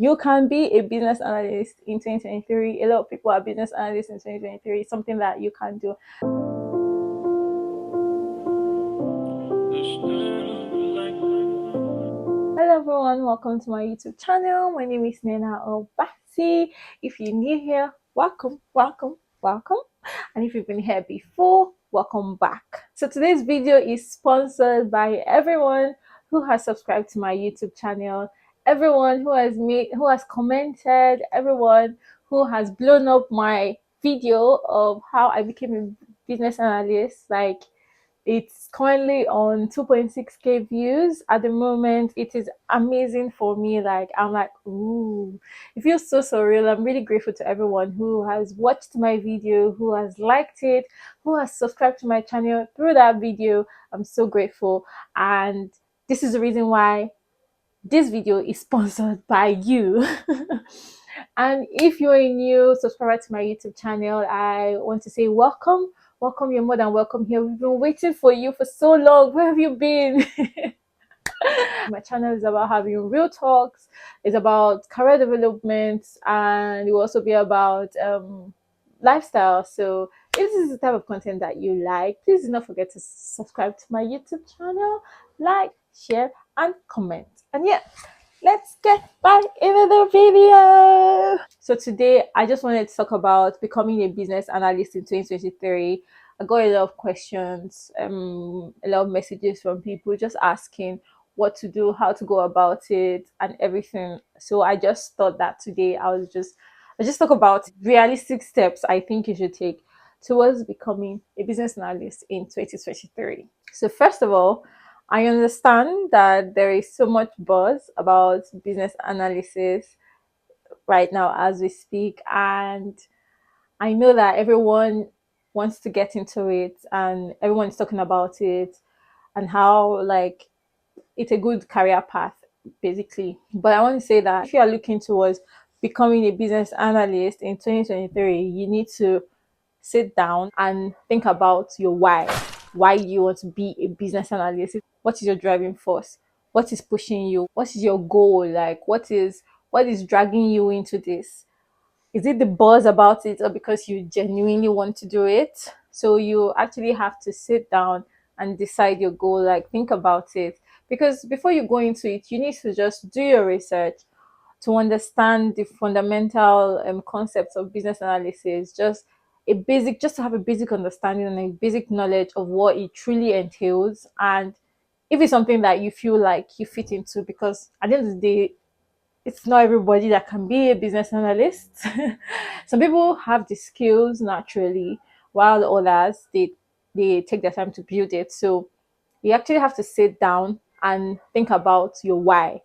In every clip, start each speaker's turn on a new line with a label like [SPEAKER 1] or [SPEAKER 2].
[SPEAKER 1] you can be a business analyst in 2023. A lot of people are business analysts in 2023. It's something that you can do. Hello everyone, welcome to my YouTube channel. My name is Nena Obasi. If you're new here, welcome, welcome, welcome. And if you've been here before, welcome back. So today's video is sponsored by everyone who has subscribed to my YouTube channel, everyone who has commented, everyone who has blown up my video of how I became a business analyst. Like, it's currently on 2.6k views at the moment. It is amazing for me. Like, I'm like, ooh, it feels so surreal. I'm really grateful to everyone who has watched my video, who has liked it, who has subscribed to my channel through that video. I'm so grateful. And this is the reason why this video is sponsored by you. And if you're a new subscriber to my YouTube channel, I want to say welcome. Welcome, you're more than welcome here. We've been waiting for you for so long. Where have you been? My channel is about having real talks. It's about career development, and it will also be about lifestyle. So if this is the type of content that you like, please do not forget to subscribe to my YouTube channel, like, share, and comment. And yeah, let's get back into the video. So today I just wanted to talk about becoming a business analyst in 2023. I got a lot of questions, a lot of messages from people just asking what to do, how to go about it, and everything. So I just thought that today I just talk about realistic steps I think you should take towards becoming a business analyst in 2023. So first of all, I understand that there is so much buzz about business analysis right now as we speak, and I know that everyone wants to get into it and everyone is talking about it and how like it's a good career path basically. But I want to say that if you are looking towards becoming a business analyst in 2023, you need to sit down and think about your why you want to be a business analyst. What is your driving force? What is pushing you? What is your goal? Like, what is dragging you into this? Is it the buzz about it or because you genuinely want to do it? So you actually have to sit down and decide your goal, like think about it, because before you go into it you need to just do your research to understand the fundamental concepts of business analysis, just to have a basic understanding and a basic knowledge of what it truly entails, and if it's something that you feel like you fit into, because at the end of the day, it's not everybody that can be a business analyst. Some people have the skills naturally, while others they take their time to build it. So you actually have to sit down and think about your why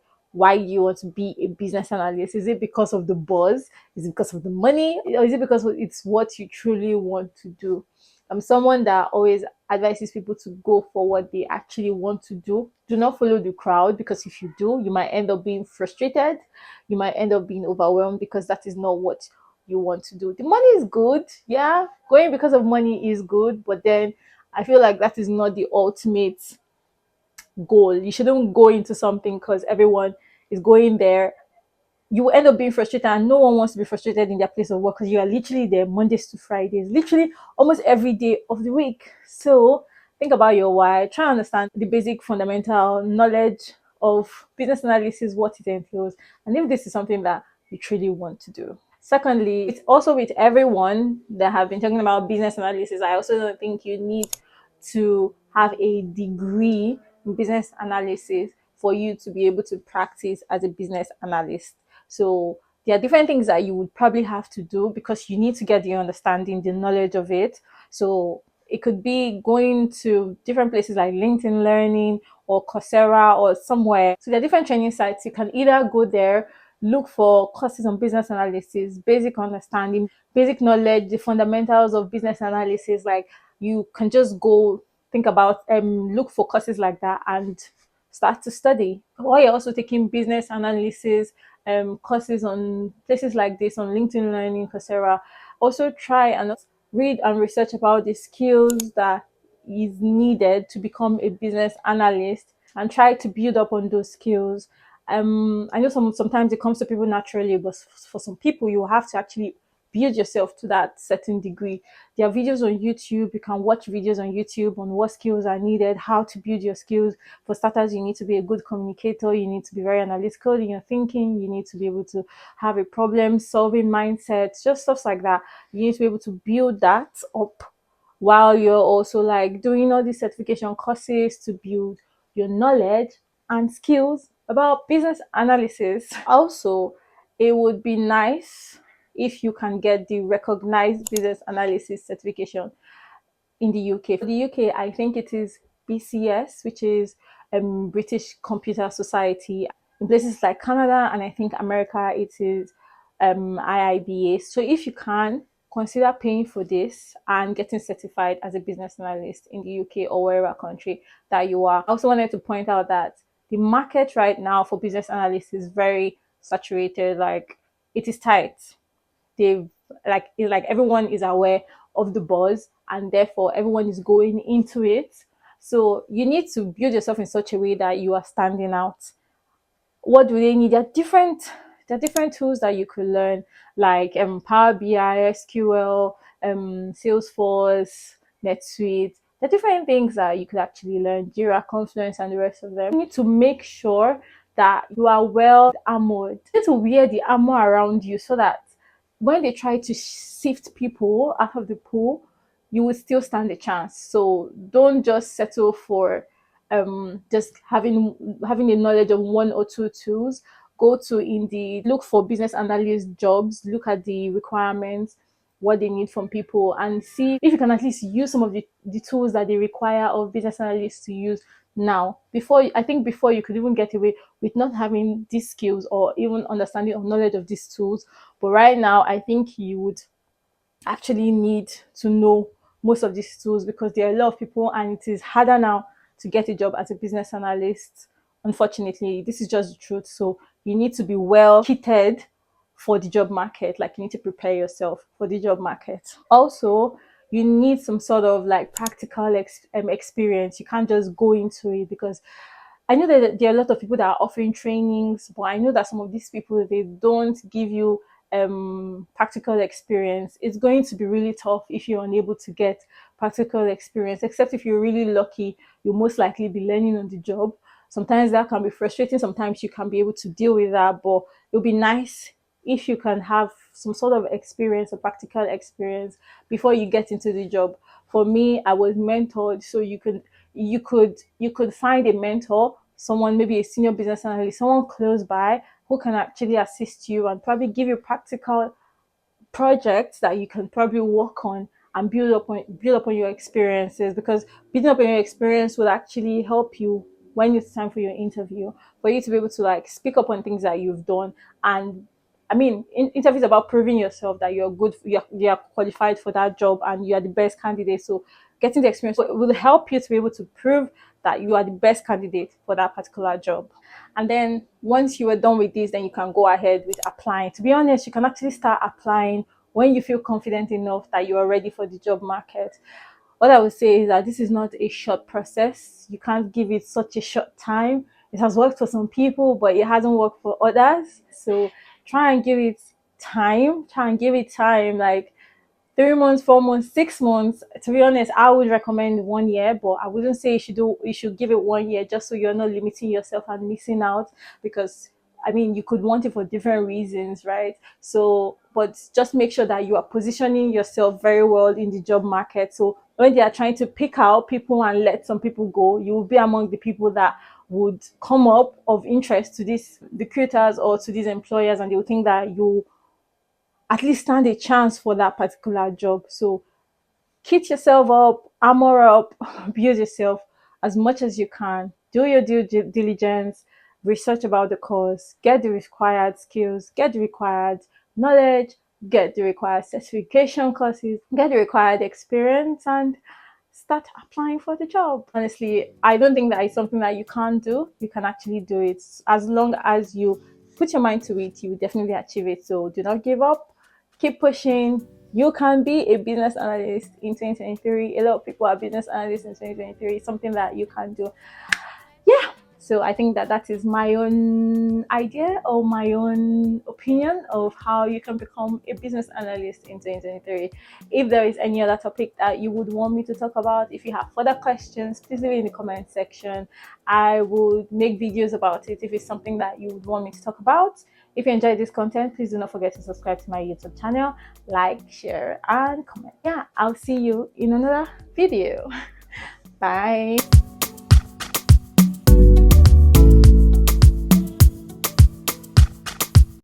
[SPEAKER 1] you want to be a business analyst. Is it because of the buzz? Is it because of the money, or is it because it's what you truly want to do? I'm someone that always advises people to go for what they actually want to do. Do not follow the crowd, because if you do, you might end up being frustrated. You might end up being overwhelmed because that is not what you want to do. The money is good, yeah. Going because of money is good, but then I feel like that is not the ultimate goal. You shouldn't go into something because everyone is going there. You will end up being frustrated, and no one wants to be frustrated in their place of work because you are literally there Mondays to Fridays, literally almost every day of the week. So think about your why, try to understand the basic fundamental knowledge of business analysis, what it entails, and if this is something that you truly want to do. Secondly, it's also with everyone that have been talking about business analysis. I also don't think you need to have a degree in business analysis for you to be able to practice as a business analyst. So there are different things that you would probably have to do because you need to get the understanding, the knowledge of it. So it could be going to different places like LinkedIn Learning or Coursera or somewhere. So there are different training sites. You can either go there, look for courses on business analysis, basic understanding, basic knowledge, the fundamentals of business analysis. Like, you can just go think about look for courses like that and start to study. While you're also taking business analysis courses on places like this, on LinkedIn Learning, Coursera, also try and read and research about the skills that is needed to become a business analyst and try to build up on those skills I know sometimes it comes to people naturally, but for some people you have to actually build yourself to that certain degree. There are videos on YouTube. You can watch videos on YouTube on what skills are needed, how to build your skills. For starters, you need to be a good communicator. You need to be very analytical in your thinking. You need to be able to have a problem solving mindset, just stuff like that. You need to be able to build that up while you're also like doing all these certification courses to build your knowledge and skills about business analysis. Also, it would be nice if you can get the recognized business analysis certification in the UK. For the UK, I think it is BCS, which is British Computer Society. In places like Canada and I think America, it is IIBA. So if you can, consider paying for this and getting certified as a business analyst in the UK or wherever country that you are. I also wanted to point out that the market right now for business analysts is very saturated. Like it is tight. They've like everyone is aware of the buzz and therefore everyone is going into it. So you need to build yourself in such a way that you are standing out. What do they need? There are different tools that you could learn, like Power BI, SQL, Salesforce, NetSuite. There are different things that you could actually learn, Jira, Confluence, and the rest of them. You need to make sure that you are well armored. You need to wear the armor around you so that when they try to sift people out of the pool, you will still stand a chance. So don't just settle for just having a knowledge of one or two tools. Go to Indeed, look for business analyst jobs, look at the requirements, what they need from people, and see if you can at least use some of the tools that they require of business analysts to use now. Before you could even get away with not having these skills or even understanding or knowledge of these tools. But right now, I think you would actually need to know most of these tools because there are a lot of people and it is harder now to get a job as a business analyst. Unfortunately, this is just the truth. So you need to be well kitted for the job market. Like you need to prepare yourself for the job market. Also, you need some sort of like practical experience. You can't just go into it because I know that there are a lot of people that are offering trainings, but I know that some of these people they don't give you practical experience. It's going to be really tough if you're unable to get practical experience, except if you're really lucky, you'll most likely be learning on the job. Sometimes that can be frustrating, sometimes you can be able to deal with that, but it'll be nice if you can have some sort of experience or practical experience before you get into the job. For me, I was mentored, so you could find a mentor, someone maybe a senior business analyst, someone close by who can actually assist you and probably give you practical projects that you can probably work on and build up on your experiences, because building up on your experience will actually help you when it's time for your interview, for you to be able to like speak up on things that you've done. And I mean, interviews about proving yourself that you're good, you're qualified for that job and you are the best candidate. So getting the experience will help you to be able to prove that you are the best candidate for that particular job. And then once you are done with this, then you can go ahead with applying. To be honest, you can actually start applying when you feel confident enough that you are ready for the job market. What I would say is that this is not a short process. You can't give it such a short time. It has worked for some people, but it hasn't worked for others. So try and give it time. Try and give it time. Like 3 months, 4 months, 6 months. To be honest, I would recommend 1 year, but I wouldn't say you should give it 1 year just so you're not limiting yourself and missing out, because I mean you could want it for different reasons, right? So but just make sure that you are positioning yourself very well in the job market. So when they are trying to pick out people and let some people go, you will be among the people that would come up of interest to these recruiters or to these employers, and they will think that you at least stand a chance for that particular job. So kit yourself up, armor up, build yourself as much as you can. Do your due diligence, research about the course, get the required skills, get the required knowledge, get the required certification courses, get the required experience, and start applying for the job. Honestly, I don't think that is something that you can't do. You can actually do it. As long as you put your mind to it, you will definitely achieve it. So do not give up. Keep pushing. You can be a business analyst in 2023. A lot of people are business analysts in 2023. It's something that you can do. Yeah. So I think that that is my own idea or my own opinion of how you can become a business analyst in 2023. If there is any other topic that you would want me to talk about, if you have further questions, please leave it in the comment section. I would make videos about it if it's something that you would want me to talk about. If you enjoyed this content, please do not forget to subscribe to my YouTube channel, like, share, and comment. Yeah, I'll see you in another video. Bye.